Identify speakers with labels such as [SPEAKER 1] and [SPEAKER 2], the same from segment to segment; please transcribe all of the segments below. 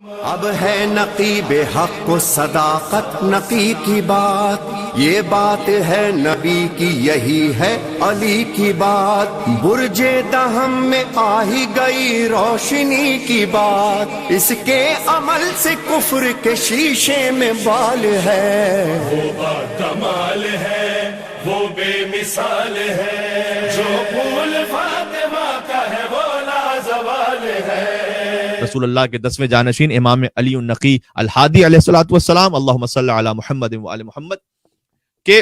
[SPEAKER 1] اب ہے نقیب حق و صداقت نقی کی بات، یہ بات ہے نبی کی، یہی ہے علی کی بات، برج دہم میں آ ہی گئی روشنی کی بات، اس کے عمل سے کفر کے شیشے میں بال ہے،
[SPEAKER 2] وہ بات کمال ہے، وہ بے مثال ہے، جو پھول فاطمہ کا ہے وہ لازوال ہے۔
[SPEAKER 3] رسول اللہ کے 10ویں جانشین امام علی النقی الہادی علیہ الصلوۃ والسلام، اللہم صلی علی محمد وآل محمد، کے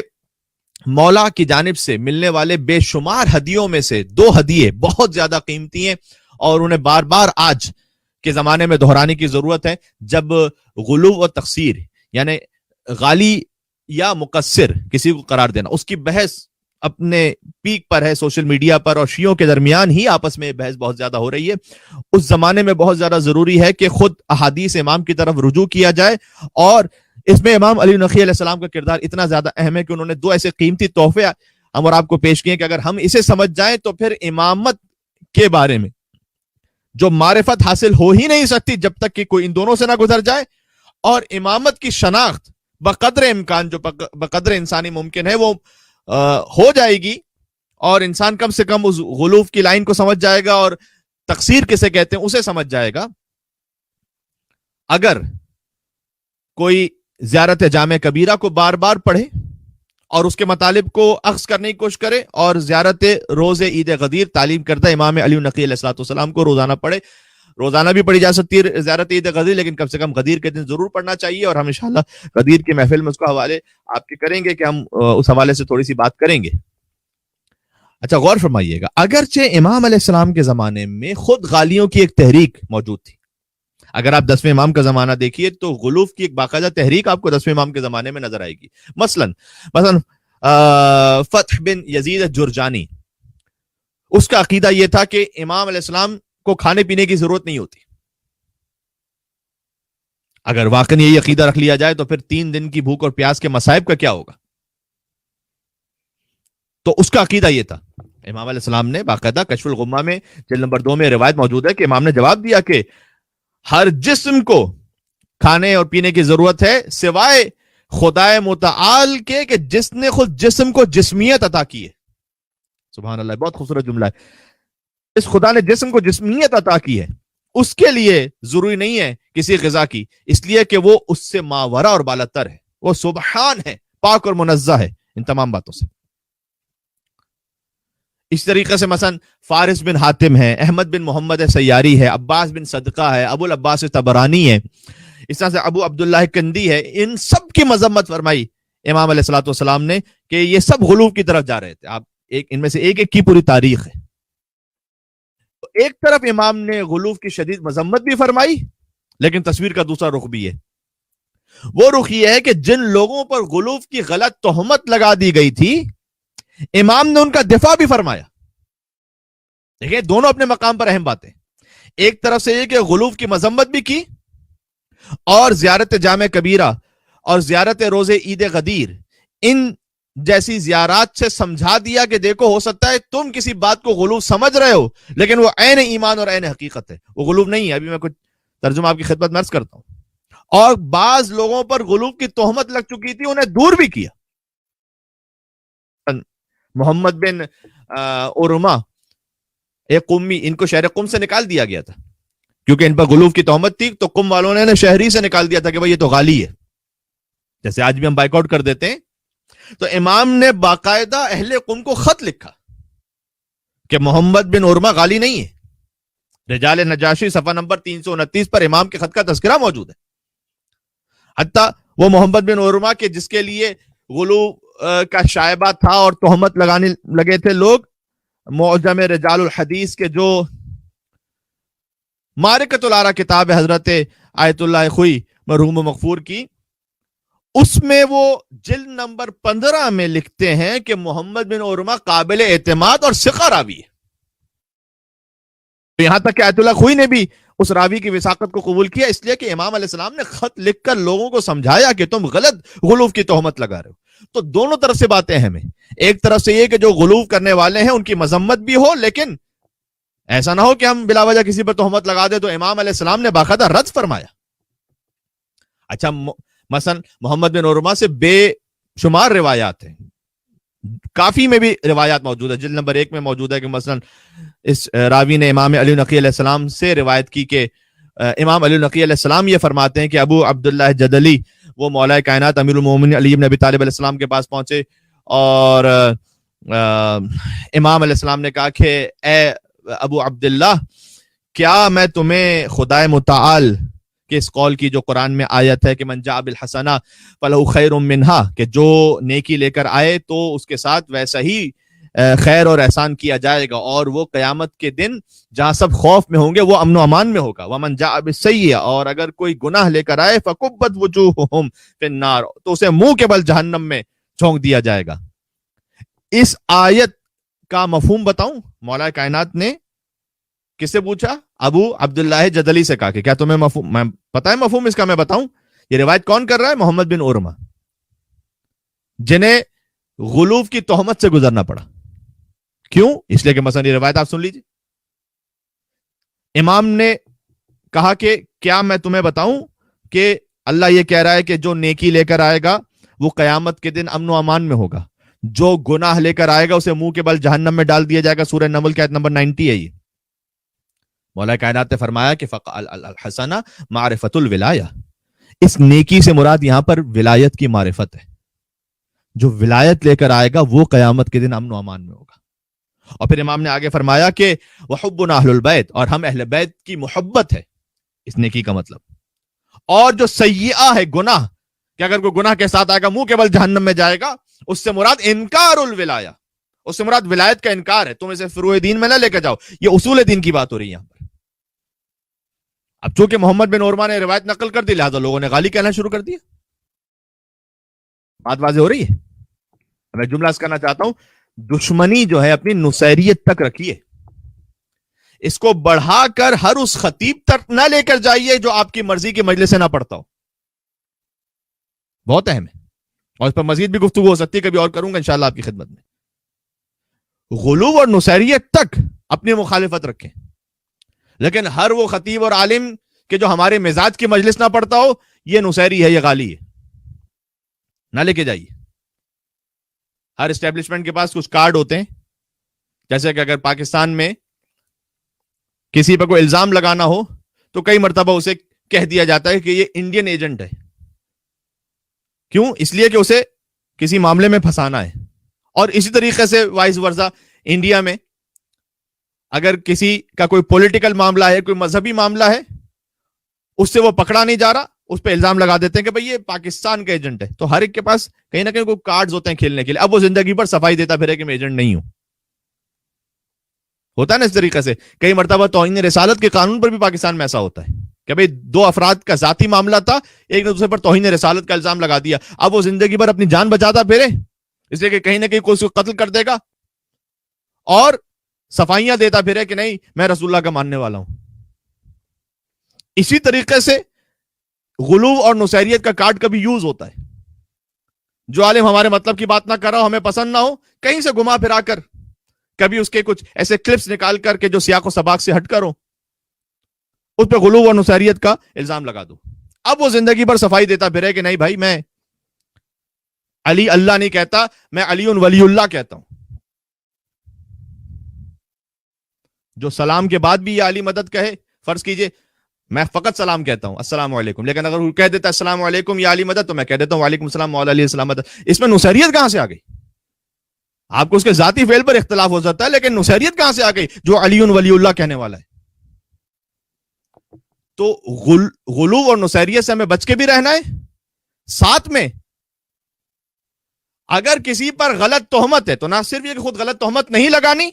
[SPEAKER 3] مولا کی جانب سے ملنے والے بے شمار ہدیوں میں سے 2 ہدیے بہت زیادہ قیمتی ہیں اور انہیں بار بار آج کے زمانے میں دہرانے کی ضرورت ہے، جب غلو و تقصیر یعنی غالی یا مقصر کسی کو قرار دینا، اس کی بحث اپنے پیک پر ہے سوشل میڈیا پر، اور شیعوں کے درمیان ہی آپس میں بحث بہت زیادہ ہو رہی ہے۔ اس زمانے میں بہت زیادہ ضروری ہے کہ خود احادیث امام کی طرف رجوع کیا جائے، اور اس میں امام علی نقی علیہ السلام کا کردار اتنا زیادہ اہم ہے کہ انہوں نے 2 ایسے قیمتی تحفے ہم اور آپ کو پیش کیے کہ اگر ہم اسے سمجھ جائیں تو پھر امامت کے بارے میں جو معرفت حاصل ہو ہی نہیں سکتی جب تک کہ کوئی ان دونوں سے نہ گزر جائے، اور امامت کی شناخت بقدر امکان جو بقدر انسانی ممکن ہے وہ ہو جائے گی، اور انسان کم سے کم اس غلوف کی لائن کو سمجھ جائے گا اور تقصیر کسے کہتے ہیں اسے سمجھ جائے گا۔ اگر کوئی زیارت جامع کبیرہ کو بار بار پڑھے اور اس کے مطالب کو اخذ کرنے کی کوشش کرے، اور زیارت روز عید غدیر تعلیم کردہ امام علی نقی علیہ السلام کو روزانہ پڑھے، روزانہ بھی پڑھی جا سکتی ہے زیارت عید غدیر، لیکن کم سے کم غدیر کے دن ضرور پڑھنا چاہیے، اور ہم انشاءاللہ غدیر کی محفل میں اس کا حوالے آپ کے کریں گے کہ ہم اس حوالے سے تھوڑی سی بات کریں گے۔ اچھا، غور فرمائیے گا، اگرچہ امام علیہ السلام کے زمانے میں خود غالیوں کی ایک تحریک موجود تھی، اگر آپ 10ویں امام کا زمانہ دیکھیے تو غلوف کی ایک باقاعدہ تحریک آپ کو 10ویں امام کے زمانے میں نظر آئے گی۔ مثلا فتح بن یزید الجرجانی، اس کا عقیدہ یہ تھا کہ امام علیہ السلام کو کھانے پینے کی ضرورت نہیں ہوتی۔ اگر واقعی یہ عقیدہ رکھ لیا جائے تو پھر 3 دن کی بھوک اور پیاس کے مصائب کا کیا ہوگا؟ تو اس کا عقیدہ یہ تھا۔ امام علیہ السلام نے باقاعدہ کشف الغمہ میں جلد نمبر 2 میں روایت موجود ہے کہ امام نے جواب دیا کہ ہر جسم کو کھانے اور پینے کی ضرورت ہے سوائے خدائے متعال کے کہ جس نے خود جسم کو جسمیت عطا کی ہے۔ سبحان اللہ، بہت خوبصورت جملہ ہے۔ اس خدا نے جسم کو جسمیت عطا کی ہے، اس کے لیے ضروری نہیں ہے کسی غذا کی، اس لیے کہ وہ اس سے ماورا اور بالاتر ہے، وہ سبحان ہے، پاک اور منزہ ہے ان تمام باتوں سے۔ اس طریقے سے مثلا فارس بن حاتم ہے، احمد بن محمد سیاری ہے، عباس بن صدقہ ہے، ابو العباس طبرانی ہے، اس طرح سے ابو عبداللہ کندی ہے، ان سب کی مذمت فرمائی امام علیہ الصلوۃ والسلام نے کہ یہ سب غلوف کی طرف جا رہے تھے۔ آپ ان میں سے ایک کی پوری تاریخ ہے۔ ایک طرف امام نے غلوف کی شدید مذمت بھی فرمائی، لیکن تصویر کا دوسرا رخ بھی ہے، وہ رخ یہ ہے کہ جن لوگوں پر غلوف کی غلط تہمت لگا دی گئی تھی امام نے ان کا دفاع بھی فرمایا۔ دیکھیں، دونوں اپنے مقام پر اہم باتیں، ایک طرف سے یہ کہ غلوف کی مذمت بھی کی، اور زیارت جامع کبیرہ اور زیارت روز عید غدیر ان جیسی زیارات سے سمجھا دیا کہ دیکھو ہو سکتا ہے تم کسی بات کو غلوف سمجھ رہے ہو لیکن وہ عین ایمان اور عین حقیقت ہے، وہ غلوف نہیں ہے۔ ابھی میں کچھ ترجمہ آپ کی خدمت میں عرض کرتا ہوں۔ اور بعض لوگوں پر غلوف کی تہمت لگ چکی تھی، انہیں دور بھی کیا۔ محمد بن ارما ایک قمی، ان کو شہر قم سے نکال دیا گیا تھا کیونکہ ان پر غلوف کی تہمت تھی، تو قم والوں نے شہری سے نکال دیا تھا کہ بھائی یہ تو غالی ہے، جیسے آج بھی ہم بائیک آؤٹ کر دیتے ہیں۔ تو امام نے باقاعدہ اہل قم کو خط لکھا کہ محمد بن ارما غالی نہیں ہے۔ رجال نجاشی صفحہ نمبر 329 پر امام کے خط کا تذکرہ موجود ہے۔ حتیٰ وہ محمد بن ارما کے جس کے لیے غلو کا شائبہ تھا اور تہمت لگانے لگے تھے لوگ، معجم رجال الحدیث کے جو معرکۃ الآراء کتاب حضرت آیت اللہ خوئی مرحوم و مغفور کی، اس میں وہ جلد نمبر 15 میں لکھتے ہیں کہ محمد بن ارما قابل اعتماد اور ثقہ راوی ہے۔ یہاں تک کہ آیت اللہ خوئی نے بھی اس راوی کی وثاقت کو قبول کیا، اس لیے کہ امام علیہ السلام نے خط لکھ کر لوگوں کو سمجھایا کہ تم غلط غلوف کی تہمت لگا رہے ہو۔ تو دونوں طرف سے باتیں ہیں، ایک طرف سے یہ کہ جو غلوف کرنے والے ہیں ان کی مذمت بھی ہو، لیکن ایسا نہ ہو کہ ہم بلا وجہ کسی پر تہمت لگا دیں۔ تو امام علیہ السلام نے باقاعدہ رد فرمایا اچھا مثلا محمد بن عروہ سے بے شمار روایات ہیں، کافی میں بھی روایات موجود ہے، جلد نمبر 1 میں موجود ہے کہ مثلا اس راوی نے امام علی نقی علیہ السلام سے روایت کی کہ امام علی نقی علیہ السلام یہ فرماتے ہیں کہ ابو عبداللہ جدلی وہ مولا کائنات امیر المومنین علی بن ابی طالب علیہ السلام کے پاس پہنچے اور امام علیہ السلام نے کہا کہ اے ابو عبداللہ کیا میں تمہیں خدائے متعال کہ اس قول کی جو قرآن میں آیت ہے کہ من جاء بالحسنہ فلہ خیر منہا، کہ جو نیکی لے کر آئے تو اس کے ساتھ ویسا ہی خیر اور احسان کیا جائے گا، اور وہ قیامت کے دن جہاں سب خوف میں ہوں گے وہ امن و امان میں ہوگا۔ ومن جاء بالسیئہ، اور اگر کوئی گناہ لے کر آئے فکبت وجوہہم فی النار، تو اسے منہ کے بل جہنم میں جھونک دیا جائے گا۔ اس آیت کا مفہوم بتاؤں؟ مولا کائنات نے کس سے پوچھا؟ ابو عبداللہ جدلی سے کہا کہ کیا تمہیں مفہوم میں پتہ ہے مفہوم اس کا؟ میں بتاؤں۔ یہ روایت کون کر رہا ہے؟ محمد بن عروہ، جنہیں غلو کی تہمت سے گزرنا پڑا۔ کیوں؟ اس لیے کہ مثلا یہ روایت آپ سن لیجیے، امام نے کہا کہ کیا میں تمہیں بتاؤں کہ اللہ یہ کہہ رہا ہے کہ جو نیکی لے کر آئے گا وہ قیامت کے دن امن و امان میں ہوگا، جو گناہ لے کر آئے گا اسے منہ کے بل جہنم میں ڈال دیا جائے گا۔ سورہ نمل کی آیت نمبر 90 ہے یہ۔ مولا کائنات نے فرمایا کہ الحسنہ معرفت الولایہ، اس نیکی سے مراد یہاں پر ولایت کی معرفت ہے، جو ولایت لے کر آئے گا وہ قیامت کے دن امن و امان میں ہوگا۔ اور پھر امام نے آگے فرمایا کہ وحبنا اہل البیت، اور ہم اہل بیت کی محبت ہے اس نیکی کا مطلب۔ اور جو سیئہ ہے گناہ، کہ اگر کوئی گناہ کے ساتھ آئے گا منہ کے بل جہنم میں جائے گا، اس سے مراد انکار الولایہ، اس سے مراد ولایت کا انکار ہے۔ تم اسے فروع دین میں نہ لے کے جاؤ، یہ اصول دین کی بات ہو رہی ہے یہاں پر۔ اب چونکہ محمد بن عروہ نے روایت نقل کر دی لہذا لوگوں نے غالی کہنا شروع کر دیا۔ بات واضح ہو رہی ہے؟ میں جملہ اس کرنا چاہتا ہوں، دشمنی جو ہے اپنی نصیریت تک رکھیے، اس کو بڑھا کر ہر اس خطیب تک نہ لے کر جائیے جو آپ کی مرضی کی مجلس سے نہ پڑھتا ہو۔ بہت اہم ہے، اور اس پر مزید بھی گفتگو ہو سکتی ہے، کبھی اور کروں گا انشاءاللہ آپ کی خدمت میں۔ غلو اور نصیریت تک اپنی مخالفت رکھیں، لیکن ہر وہ خطیب اور عالم کہ جو ہمارے مزاج کی مجلس نہ پڑھتا ہو یہ نصیری ہے، یہ غالی ہے، نہ لے کے جائیے۔ ہر اسٹیبلشمنٹ کے پاس کچھ کارڈ ہوتے ہیں، جیسے کہ اگر پاکستان میں کسی پہ کوئی الزام لگانا ہو تو کئی مرتبہ اسے کہہ دیا جاتا ہے کہ یہ انڈین ایجنٹ ہے۔ کیوں؟ اس لیے کہ اسے کسی معاملے میں پھنسانا ہے۔ اور اسی طریقے سے وائس ورثہ انڈیا میں اگر کسی کا کوئی پولیٹیکل معاملہ ہے، کوئی مذہبی معاملہ ہے، اس سے وہ پکڑا نہیں جا رہا، اس پہ الزام لگا دیتے ہیں کہ بھئی یہ پاکستان کا ایجنٹ ہے۔ تو ہر ایک کے پاس کہیں نہ کہیں کوئی کارڈز ہوتے ہیں کھیلنے کے لیے۔ اب وہ زندگی پر صفائی دیتا پھرے کہ میں ایجنٹ نہیں ہوں، ہوتا ہے نا اس طریقے سے۔ کئی مرتبہ توہین رسالت کے قانون پر بھی پاکستان میں ایسا ہوتا ہے کہ بھئی دو افراد کا ذاتی معاملہ تھا، ایک نے دوسرے پر توہین رسالت کا الزام لگا دیا، اب وہ زندگی پر اپنی جان بچاتا پھرے اس لیے کہ کہیں نہ کہیں کوئی اس کو قتل کر دے گا، اور صفائیاں دیتا پھرے کہ نہیں میں رسول اللہ کا ماننے والا ہوں۔ اسی طریقے سے غلو اور نصیریت کا کارڈ کبھی یوز ہوتا ہے۔ جو عالم ہمارے مطلب کی بات نہ کر رہا ہو، ہمیں پسند نہ ہو، کہیں سے گھما پھرا کر کبھی اس کے کچھ ایسے کلپس نکال کر کے جو سیاق و سباق سے ہٹ کر ہو، اس پہ غلو اور نصیریت کا الزام لگا دو۔ اب وہ زندگی پر صفائی دیتا پھرے کہ نہیں بھائی میں علی اللہ نہیں کہتا، میں علی ولی اللہ کہتا ہوں۔ جو سلام کے بعد بھی یہ علی مدد کہے، فرض کیجئے میں فقط سلام کہتا ہوں السلام علیکم، لیکن اگر وہ کہہ دیتا ہے السلام علیکم یا علی مدد، تو میں کہہ دیتا ہوں وعلیکم السلام مولا علیہ السلام مدد۔ اس میں نصیریت کہاں سے آ گئی؟ آپ کو اس کے ذاتی فعل پر اختلاف ہو سکتا ہے، لیکن نصیریت کہاں سے آ گئی جو علی ولی اللہ کہنے والا ہے؟ تو غلو اور نصیریت سے ہمیں بچ کے بھی رہنا ہے۔ ساتھ میں اگر کسی پر غلط تہمت ہے تو نہ صرف یہ کہ خود غلط تہمت نہیں لگانی،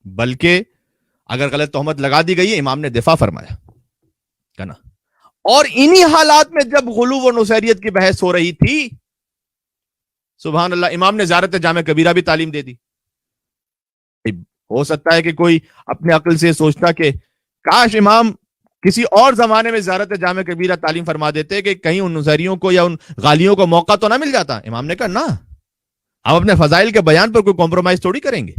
[SPEAKER 3] بلکہ اگر غلط تہمت لگا دی گئی ہے امام نے دفاع فرمایا ہے نا۔ اور انہی حالات میں جب غلو و نصیریت کی بحث ہو رہی تھی، سبحان اللہ، امام نے زیارت جامع کبیرہ بھی تعلیم دے دی۔ ہو سکتا ہے کہ کوئی اپنے عقل سے سوچتا کہ کاش امام کسی اور زمانے میں زیارت جامع کبیرہ تعلیم فرما دیتے کہ کہیں ان نظریوں کو یا ان غالیوں کو موقع تو نہ مل جاتا۔ امام نے کہا نہ، ہم اپنے فضائل کے بیان پر کوئی کمپرومائز تھوڑی کریں گے۔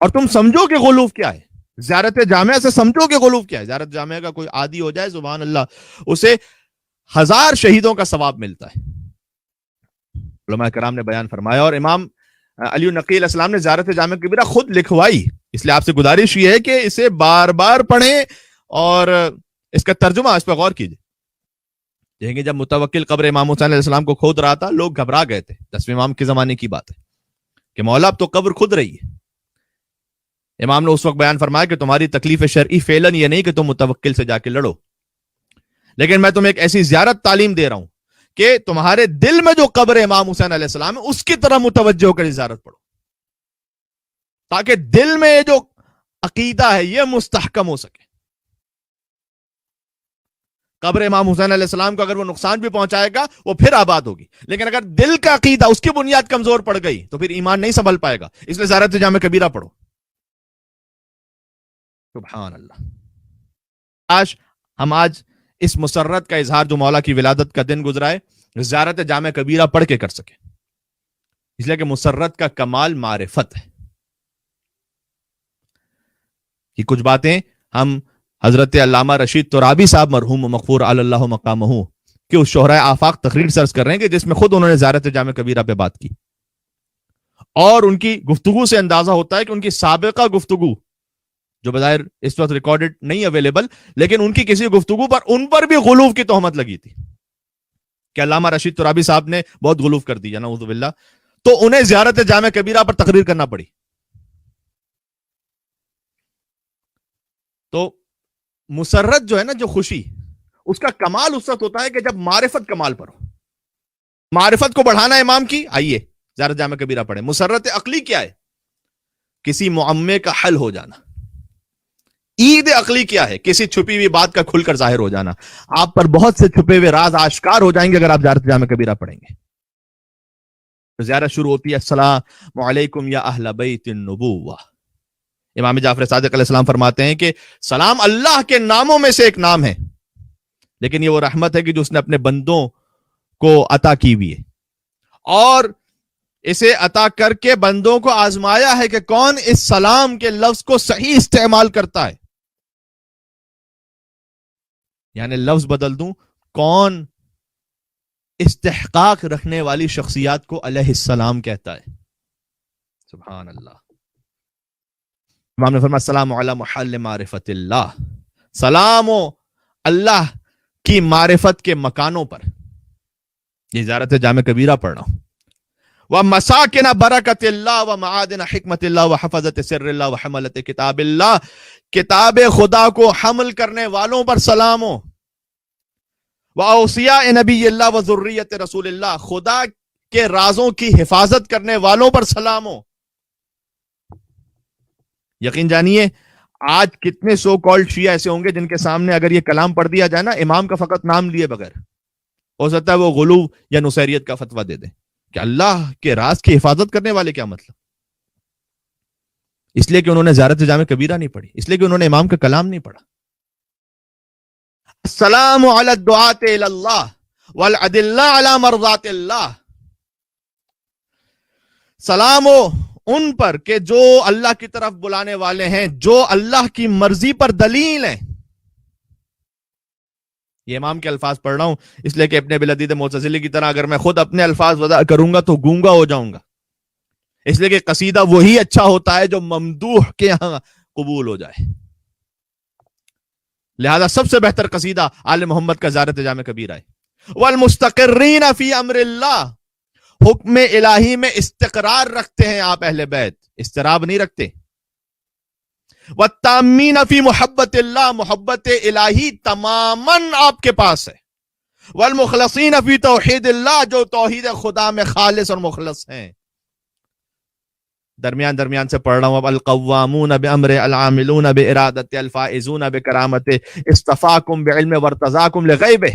[SPEAKER 3] اور تم سمجھو کہ غلو کیا ہے، زیارت جامعہ سے سمجھو کہ غلو کیا ہے. زیارت جامعہ کا کوئی عادی ہو جائے سبحان اللہ اسے 1000 شہیدوں کا ثواب ملتا ہے. علماء کرام نے بیان فرمایا اور امام علی النقی علیہ السلام نے زیارت جامعہ کبیرہ خود لکھوائی. اس لیے آپ سے گزارش یہ ہے کہ اسے بار بار پڑھیں اور اس کا ترجمہ اس پہ غور کیجیے. دیکھیں گے جب متوکل قبر امام حسین علیہ السلام کو کھود رہا تھا لوگ گھبرا گئے تھے. 10ویں امام کے زمانے کی بات ہے کہ مولا اب تو قبر کھود رہی ہے. امام نے اس وقت بیان فرمایا کہ تمہاری تکلیف شرعی فعلاً یہ نہیں کہ تم متوکل سے جا کے لڑو، لیکن میں تمہیں ایک ایسی زیارت تعلیم دے رہا ہوں کہ تمہارے دل میں جو قبر امام حسین علیہ السلام ہے اس کی طرح متوجہ ہو کر زیارت پڑھو، تاکہ دل میں جو عقیدہ ہے یہ مستحکم ہو سکے. قبر امام حسین علیہ السلام کو اگر وہ نقصان بھی پہنچائے گا وہ پھر آباد ہوگی، لیکن اگر دل کا عقیدہ اس کی بنیاد کمزور پڑ گئی تو پھر ایمان نہیں سنبھل پائے گا. اس لیے زیارت جامع کبیرہ پڑھو. سبحان اللہ. آج اس مسرت کا اظہار جو مولا کی ولادت کا دن گزرا ہے زیارت جامع کبیرہ پڑھ کے کر سکے، اس لیے کہ مسرت کا کمال معرفت ہے. کہ کچھ باتیں ہم حضرت علامہ رشید ترابی صاحب مرحوم مغفور علی اللہ مقامہ کہ اس شہرائے آفاق تقریر سرچ کر رہے ہیں کہ جس میں خود انہوں نے زیارت جامع کبیرہ پہ بات کی، اور ان کی گفتگو سے اندازہ ہوتا ہے کہ ان کی سابقہ گفتگو جو بظاہر اس وقت ریکارڈڈ نہیں اویلیبل، لیکن ان کی کسی گفتگو پر ان پر بھی غلو کی تہمت لگی تھی کہ علامہ رشید ترابی صاحب نے بہت غلو کر دیا نعوذ باللہ، تو انہیں زیارت جامع کبیرہ پر تقریر کرنا پڑی. تو مسرت جو ہے نا، جو خوشی، اس کا کمال اس وقت ہوتا ہے کہ جب معرفت کمال پر ہو. معرفت کو بڑھانا امام کی، آئیے زیارت جامع کبیرہ پڑھیں. مسرت عقلی کیا ہے؟ کسی معمے کا حل ہو جانا. عید عقلی کیا ہے؟ کسی چھپی ہوئی بات کا کھل کر ظاہر ہو جانا. آپ پر بہت سے چھپے ہوئے راز آشکار ہو جائیں گے اگر آپ زیارت جامع کبیرہ پڑھیں گے. زیارت شروع ہوتی ہے السلام علیکم یا اہل بیت النبوہ. امام جعفر صادق علیہ السلام فرماتے ہیں کہ سلام اللہ کے ناموں میں سے ایک نام ہے، لیکن یہ وہ رحمت ہے کہ جو اس نے اپنے بندوں کو عطا کی ہوئی ہے، اور اسے عطا کر کے بندوں کو آزمایا ہے کہ کون اس سلام کے لفظ کو صحیح استعمال کرتا ہے. یعنی لفظ بدل دوں، کون استحقاق رکھنے والی شخصیات کو علیہ السلام کہتا ہے. سبحان اللہ. امام نے فرمایا السلام علی محل معرفت اللہ. سلام و اللہ کی معرفت کے مکانوں پر. یہ زیارت جامع کبیرہ پڑھنا. وَمَسَاكِنَ بَرَكَتِ اللَّهِ وَمَعَادِنَ حِكْمَتِ اللَّهِ وَحَفَظَةِ سِرِّ اللَّهِ وَحَمَلَةِ کتاب اللہ. کتاب خدا کو حمل کرنے والوں پر سلام ہو. وَأَوْصِيَاءِ نَبِيِّ اللَّهِ وَذُرِّيَّةِ رسول اللہ. خدا کے رازوں کی حفاظت کرنے والوں پر سلام ہو. یقین جانیے آج کتنے سو کالڈ شیعہ ایسے ہوں گے جن کے سامنے اگر یہ کلام پڑھ دیا جائے نا امام کا فقط نام لیے بغیر، ہو سکتا ہے وہ غلو یا نصیریت کا فتویٰ دے دیں کہ اللہ کے راز کی حفاظت کرنے والے کیا مطلب؟ اس لیے کہ انہوں نے زیارت جامع کبیرہ نہیں پڑھی، اس لیے کہ انہوں نے امام کا کلام نہیں پڑھا. السلام علی الدعاۃ الی اللہ والادلہ علی مرضات اللہ. سلام ہو ان پر کہ جو اللہ کی طرف بلانے والے ہیں، جو اللہ کی مرضی پر دلیل ہیں. یہ امام کے الفاظ پڑھ رہا ہوں اس لیے کہ ابن ابی لدید معتزلی کی طرح اگر میں خود اپنے الفاظ وضع کروں گا تو گونگا ہو جاؤں گا. اس لیے کہ قصیدہ وہی اچھا ہوتا ہے جو ممدوح کے یہاں قبول ہو جائے. لہذا سب سے بہتر قصیدہ آل محمد کا زیارت جامع کبیرہ ہے. والمستقرین فی امر اللہ. حکم الہی میں استقرار رکھتے ہیں آپ اہل بیت، استراب نہیں رکھتے. والتامین فی محبت اللہ. محبت الہی تماماً آپ کے پاس ہے. والمخلصین فی توحید اللہ. جو توحید خدا میں خالص اور مخلص ہیں. درمیان سے پڑھ رہا ہوں اب. القوامون بامر العاملون بارادت الفائزون بکرامت اصطفاکم بعلم وارتضاکم لغیبہ.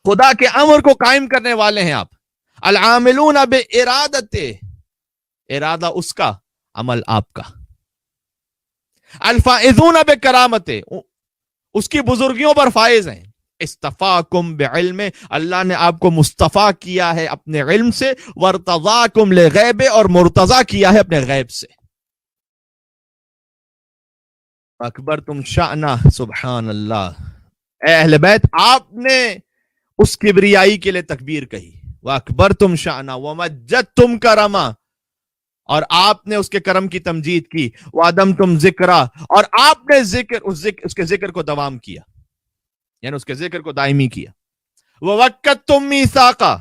[SPEAKER 3] خدا کے امر کو قائم کرنے والے ہیں آپ. العاملون بارادت، ارادہ اس کا، عمل آپ کا. الفائزون بکرامت، اس کی بزرگیوں پر فائز ہیں. استفاکم بعلم، اللہ نے آپ کو مصطفیٰ کیا ہے اپنے علم سے. وارتضاکم لغیب، اور مرتضی کیا ہے اپنے غیب سے. اکبر تم شأنہ، سبحان اللہ، اے اہل بیت آپ نے اس کبریائی کے لیے تکبیر کہی، وَأَكْبَرْ تُمْ شَأْنَا وَمَجَّدْتُمْ كَرَمًا، اور آپ نے اس کے کرم کی تمجید کی، وَعَدَمْتُمْ ذِكْرًا، اور آپ نے اس کے ذکر کو دوام کیا، یعنی اس کے ذکر کو دائمی کیا، وَوَكَّدْتُمْ مِيثَاقًا،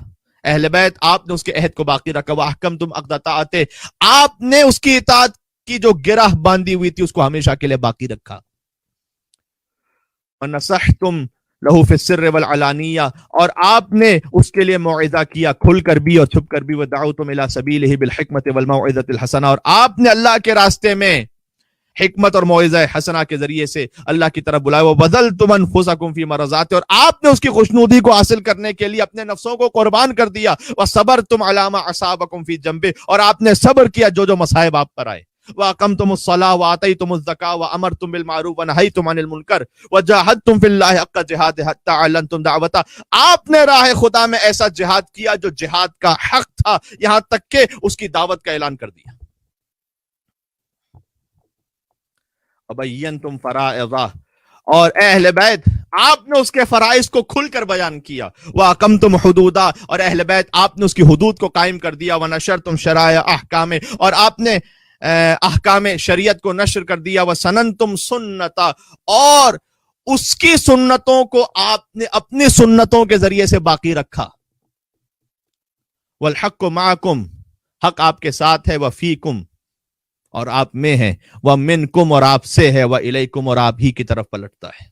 [SPEAKER 3] اہل بیت آپ نے اس کے عہد کو باقی رکھا، وَأَحْكَمْتُمْ عَقْدَ طاعَتِهِ، آپ نے اس کی اطاعت کی جو گرہ باندھی ہوئی تھی اس کو ہمیشہ کے لیے باقی رکھا، وَنَصَحْتُمْ لہو فی السر والعلانیہ، اور آپ نے اس کے لیے موعظہ کیا کھل کر بھی اور چھپ کر بھی، وَدَعَوْتُمْ إِلَى سَبِيلِهِ بِالْحِكْمَةِ وَالْمَوْعِظَةِ الْحَسَنَةِ، اور آپ نے اللہ کے راستے میں حکمت اور موعظہ حسنہ کے ذریعے سے اللہ کی طرف بلایا، وَبَذَلْتُمْ أَنفُسَكُمْ فِي مَرَضَاتِهِ، اور آپ نے اس کی خوشنودی کو حاصل کرنے کے لیے اپنے نفسوں کو قربان کر دیا، وَصَبَرْتُمْ عَلَى مَا أَصَابَكُمْ فِي جَنبِهِ، اور آپ نے صبر کیا جو جو مصائب آپ پر آئے، وَأَقَمْتُمُ الصَّلَاةَ وَآتَيْتُمُ الزَّكَاةَ وَأَمَرْتُمْ بِالْمَعْرُوفِ وَنَهَيْتُمْ عَنِ الْمُنكَرِ وَجَاهَدتُمْ فِي اللَّهِ حَقَّ جِهَادِهِ حَتَّى أَعْلَنتُمْ دَعْوَتَهُ، آپ نے راہ خدا میں ایسا جہاد کیا جو جہاد کا حق تھا، یہاں تک کہ اس کی دعوت کا اعلان کر دیا، وَبَيَّنْتُمْ فَرَائِضَهُ، اور اے اہل بیت آپ نے اس کے فرائض کو کھل کر بیان کیا، وَأَقَمْتُمْ حُدُودَهُ، اور اہل بیت آپ نے اس کی حدود کو قائم کر دیا، وَنَشَرْتُمْ شَرَائِعَ أَحْكَامِهِ، اور آپ نے احکام شریعت کو نشر کر دیا، وَسَنَنْتُمْ سُنَّتَهُ، اور اس کی سنتوں کو آپ نے اپنی سنتوں کے ذریعے سے باقی رکھا، وَالْحَقُّ مَعَكُمْ، حق آپ کے ساتھ ہے، وَفِيكُمْ، اور آپ میں ہے، وَمِنْكُمْ، اور آپ سے ہے، وَإِلَيْكُمْ، اور آپ ہی کی طرف پلٹتا ہے،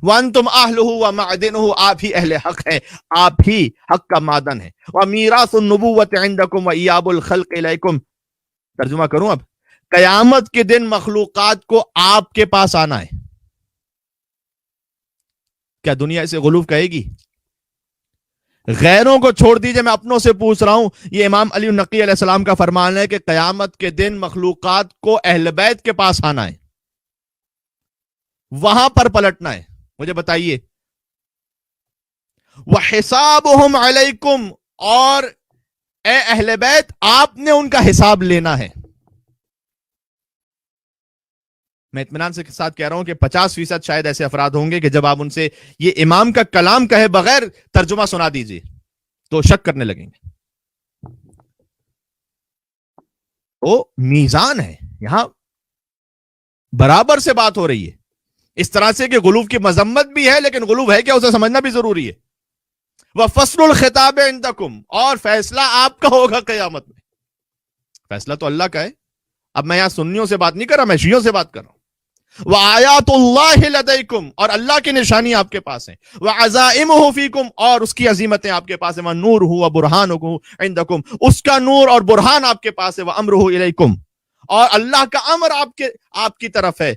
[SPEAKER 3] وَأَنْتُمْ أَهْلُهُ وَمَعْدِنُهُ، آپ ہی اہل حق ہے، آپ ہی حق کا معدن ہے، وَمِيرَاثُ النُّبُوَّةِ عِنْدَكُمْ وَإِيَابُ الْخَلْقِ إِلَيْكُمْ، ترجمہ کروں اب، قیامت کے دن مخلوقات کو آپ کے پاس آنا ہے، کیا دنیا اسے غلوف کہے گی؟ غیروں کو چھوڑ دیجئے، میں اپنوں سے پوچھ رہا ہوں، یہ امام علی النقی علیہ السلام کا فرمان ہے کہ قیامت کے دن مخلوقات کو اہل بیت کے پاس آنا ہے، وہاں پر پلٹنا ہے، مجھے بتائیے، وَحِسَابُهُمْ عَلَيْكُمْ، اور اے اہل بیت آپ نے ان کا حساب لینا ہے، میں اطمینان سے ساتھ کہہ رہا ہوں کہ 50% شاید ایسے افراد ہوں گے کہ جب آپ ان سے یہ امام کا کلام کہے بغیر ترجمہ سنا دیجیے تو شک کرنے لگیں گے، وہ میزان ہے، یہاں برابر سے بات ہو رہی ہے، اس طرح سے کہ غلوف کی مذمت بھی ہے لیکن غلوف ہے کیا اسے سمجھنا بھی ضروری ہے، وَفَصْلُ الْخِطَابِ عِنْدَكُمْ، اور فیصلہ آپ کا ہوگا قیامت میں، فیصلہ تو اللہ کا ہے، اب میں یہاں سنیوں سے بات نہیں کر رہا، میں شیعوں سے بات کر رہا ہوں، وَآيَاتُ اللَّهِ لَدَيْكُمْ، اور اللہ کی نشانی آپ کے پاس ہیں، وَعَزَائِمُهُ فِيكُمْ، اور اس کی عظیمتیں آپ کے پاس ہیں، وَنُورُهُ وَبُرْهَانُهُ عِنْدَكُمْ، اس کا نور اور برہان آپ کے پاس ہے، وَأَمْرُهُ إِلَيْكُمْ، اور اللہ کا امر آپ کی طرف ہے،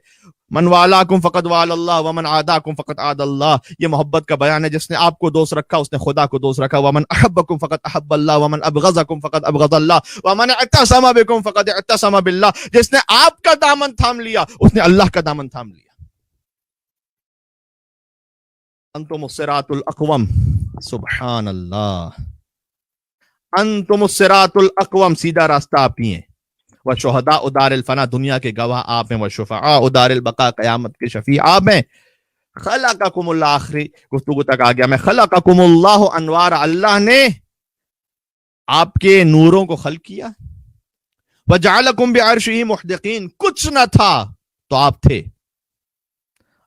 [SPEAKER 3] من والاکم فقد وال اللہ ومن عاداکم فقد عاد اللہ، یہ محبت کا بیان ہے، جس نے آپ کو دوست رکھا اس نے خدا کو دوست رکھا، ومن احبکم فقد احب اللہ ومن ابغضکم فقد ابغض اللہ ومن اعتصم بکم فقد اعتصم باللہ، جس نے آپ کا دامن تھام لیا اس نے اللہ کا دامن تھام لیا، انتم الصراط الاقوم، سبحان اللہ، انتم الصراط الاقوم، سیدھا راستہ آپ ہی ہیں، وشہداء دار الفنا، دنیا کے گواہ آپ ہیں، وشفعاء دار البقاء، قیامت کے شفیع آپ ہیں، خلقکم اللہ، آخری گفتگو تک آ گیا میں، خلقکم اللہ انوار، اللہ نے آپ کے نوروں کو خلق کیا، وجعلکم بعرشہ محدقین، کچھ نہ تھا تو آپ تھے،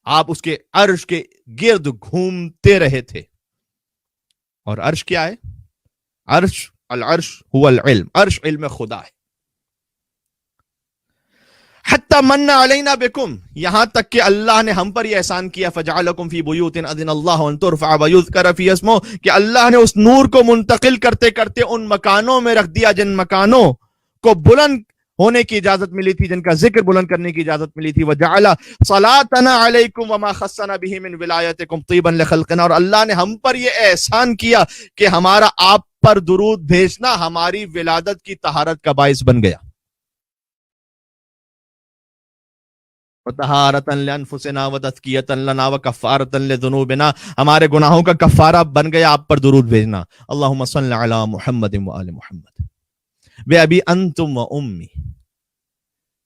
[SPEAKER 3] آپ اس کے عرش کے گرد گھومتے رہے تھے، اور عرش کیا ہے؟ عرش، العرش هو العلم، عرش علم خدا ہے، حتی من علینا بکم، یہاں تک کہ اللہ نے ہم پر یہ احسان کیا، فجعلکم فی بیوت اذن اللہ ان ترفع ویذکر فی اسمہ، کہ اللہ نے اس نور کو منتقل کرتے کرتے ان مکانوں میں رکھ دیا جن مکانوں کو بلند ہونے کی اجازت ملی تھی، جن کا ذکر بلند کرنے کی اجازت ملی تھی، وجعل صلاتنا علیکم وما خصنا به من ولایتکم طیبا لخلقنا، اور اللہ نے ہم پر یہ احسان کیا کہ ہمارا آپ پر درود بھیجنا ہماری ولادت کی طہارت کا باعث بن گیا، وطہارۃ لانفسنا وتزکیۃ لنا وکفارۃ لذنوبنا، ہمارے گناہوں کا کفارہ بن گیا آپ پر درود بھیجنا، اللہم صل علی محمد وآل محمد، بے ابی انتم و امی،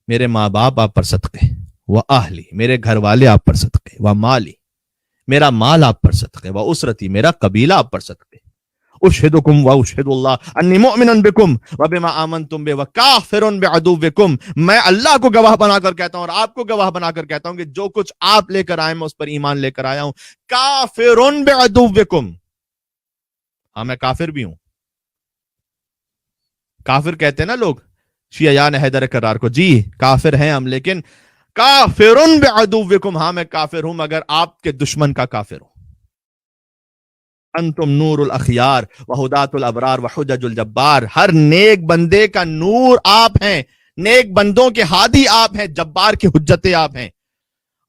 [SPEAKER 3] میرے ماں باپ آپ پر صدقے، وَأَهْلِ میرے گھر والے آپ پر صدقے، وَمَالِ میرا مال آپ پر صدقے، وَأُسْرَتِي میرا قبیلہ آپ پر صدقے، اشہدکم واشہد اللہ انی مؤمن بکم وبما آمنتم بہ وکافر بعدوکم، میں اللہ کو گواہ بنا کر کہتا ہوں اور آپ کو گواہ بنا کر کہتا ہوں کہ جو کچھ آپ لے کر آئے میں اس پر ایمان لے کر آیا ہوں، کافر بعدوکم، ہاں میں کافر بھی ہوں۔ کافر کہتے ہیں نا لوگ شیعیان حیدر کرار کو، جی کافر ہیں ہم، لیکن کافر بعدوکم، ہاں میں کافر ہوں مگر آپ کے دشمن کا کافر ہوں۔ انتم نور الاخیار وہدات الابرار وحجج الجبار، ہر نیک بندے کا نور آپ ہیں، نیک بندوں کے ہادی آپ ہیں، جبار کی حجتیں آپ ہیں۔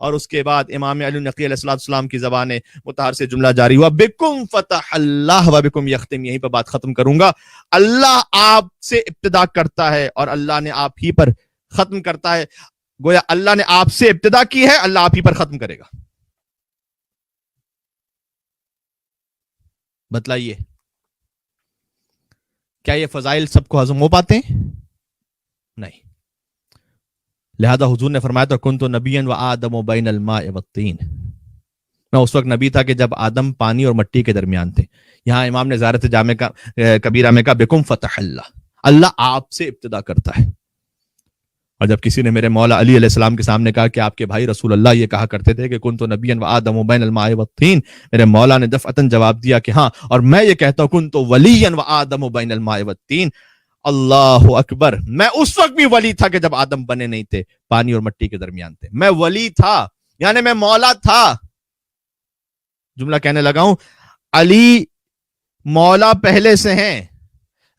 [SPEAKER 3] اور اس کے بعد امام علی نقی علیہ السلام کی زبان مطہر سے جملہ جاری ہوا، بکم فتح اللہ وبکم یختم، یہیں پر بات ختم کروں گا۔ اللہ آپ سے ابتدا کرتا ہے اور اللہ نے آپ ہی پر ختم کرتا ہے، گویا اللہ نے آپ سے ابتدا کی ہے، اللہ آپ ہی پر ختم کرے گا۔ بتلائیے کیا یہ فضائل سب کو ہضم ہو پاتے ہیں؟ نہیں۔ لہذا حضور نے فرمایا تھا کنت نبیا وآدم بین الماء والطین، میں اس وقت نبی تھا کہ جب آدم پانی اور مٹی کے درمیان تھے۔ یہاں امام نے زیارت جامع کا کبیرہ میں کہا بکم فتح اللہ، اللہ آپ سے ابتدا کرتا ہے۔ اور جب کسی نے میرے مولا علی علیہ السلام کے سامنے کہا کہ آپ کے بھائی رسول اللہ یہ کہا کرتے تھے کہ کنت نبیا وآدم بین الماء والطین، میرے مولا نے دفعتاً جواب دیا کہ ہاں، اور میں یہ کہتا ہوں کنت ولیا وآدم بین الماء والطین، اللہ اکبر، میں اس وقت بھی ولی تھا کہ جب آدم بنے نہیں تھے، پانی اور مٹی کے درمیان تھے، میں ولی تھا، یعنی میں مولا تھا۔ جملہ کہنے لگا ہوں، علی مولا پہلے سے ہیں،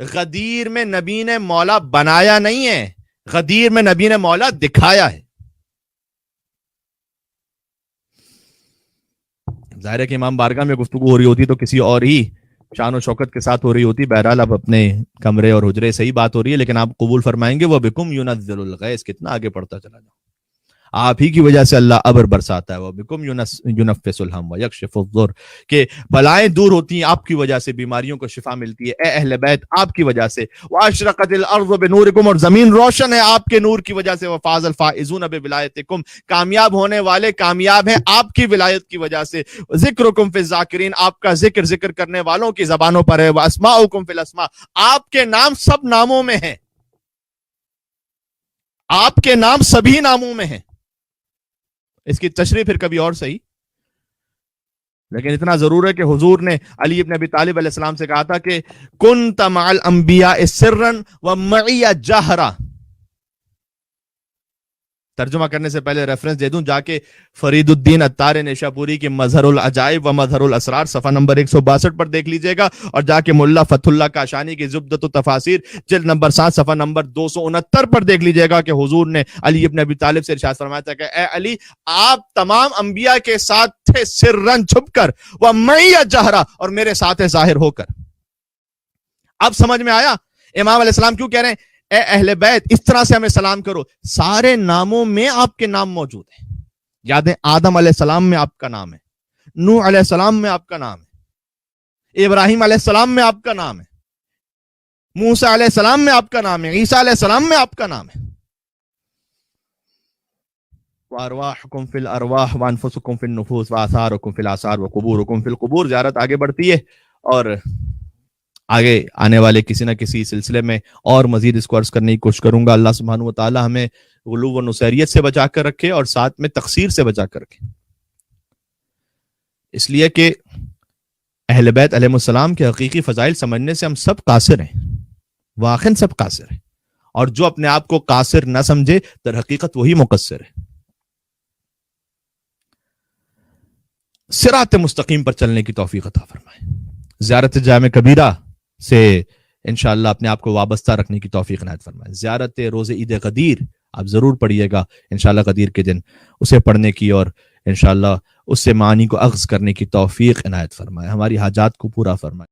[SPEAKER 3] غدیر میں نبی نے مولا بنایا نہیں ہے، غدیر میں نبی نے مولا دکھایا ہے۔ ظاہر ہے کہ امام بارگاہ میں گفتگو ہو رہی ہوتی تو کسی اور ہی شان و شوکت کے ساتھ ہو رہی ہوتی، بہرحال اب اپنے کمرے اور حجرے سے ہی بات ہو رہی ہے، لیکن آپ قبول فرمائیں گے وہ بکم ينزل الغیث، کتنا آگے پڑھتا چلا جاؤ، آپ ہی کی وجہ سے اللہ ابر برساتا ہے، وہ بکم ينفس الہم ویکشف الضر، کہ بلائیں دور ہوتی ہیں آپ کی وجہ سے، بیماریوں کو شفا ملتی ہے، اے اہل بیت آپ کی وجہ سے، واشرقت الارض بنورکم، اور زمین روشن ہے آپ کے نور کی وجہ سے، وفاز الفائزون بولایتکم، کامیاب ہونے والے کامیاب ہیں آپ کی ولایت کی وجہ سے، ذکرکم فی الذاکرین، آپ کا ذکر کرنے والوں کی زبانوں پر ہے، واسماؤکم فی الاسماء، آپ کے نام سب ناموں میں ہیں، آپ کے نام سبھی ناموں میں ہیں۔ اس کی تشریح پھر کبھی اور صحیح، لیکن اتنا ضرور ہے کہ حضور نے علی ابن ابی طالب علیہ السلام سے کہا تھا کہ کنت مع الانبیاء سرا ومعی جہرا۔ ترجمہ کرنے سے پہلے ریفرنس دے دوں، جا کے فرید الدین عطار نیشاپوری کی مظہر العجائب و مظہر الاسرار صفحہ نمبر 162 پر دیکھ لیجئے گا، اور جا کے ملا فتح اللہ کاشانی کی زبدۃ التفاسیر جلد نمبر 7 صفحہ نمبر 269 پر دیکھ لیجئے گا کہ حضور نے علی ابن ابی طالب سے ارشاد فرمایا تھا کہ اے علی، آپ تمام انبیاء کے ساتھ تھے سرن چھپ کر، و معی جہرا، اور میرے ساتھ ظاہر ہو کر۔ اب سمجھ میں آیا امام علیہ السلام کیوں کہہ رہے ہیں اے اہل بیت اس طرح سے ہمیں سلام کرو؟ سارے ناموں میں آپ کے نام موجود ہیں، یاد ہے آدم علیہ السلام میں آپ کا نام ہے، نوح علیہ السلام میں آپ کا نام ہے، ابراہیم علیہ السلام میں آپ کا نام ہے، موسیٰ علیہ السلام میں آپ کا نام ہے، عیسیٰ علیہ السلام میں آپ کا نام ہے۔ وارواحکم فی الارواح وانفسکم فی النفوس واثارکم فی الاثار وقبورکم فی القبور۔ زیارت آگے بڑھتی ہے اور آگے آنے والے کسی نہ کسی سلسلے میں اور مزید اس کو عرض کرنے کی کوشش کروں گا۔ اللہ سبحانہ و تعالی ہمیں غلو و نصیریت سے بچا کر رکھے اور ساتھ میں تقصیر سے بچا کر رکھے، اس لیے کہ اہل بیت علیہ السلام کے حقیقی فضائل سمجھنے سے ہم سب قاصر ہیں، واقعاً سب قاصر ہیں، اور جو اپنے آپ کو قاصر نہ سمجھے در حقیقت وہی مقصر ہے۔ صراط مستقیم پر چلنے کی توفیق عطا فرمائے، زیارت جامع کبیرہ سے انشاءاللہ اپنے آپ کو وابستہ رکھنے کی توفیق عنایت فرمائے۔ زیارت روز عید غدیر آپ ضرور پڑھیے گا انشاءاللہ غدیر کے دن، اسے پڑھنے کی اور انشاءاللہ اس سے معانی کو اخذ کرنے کی توفیق عنایت فرمائے، ہماری حاجات کو پورا فرمائے۔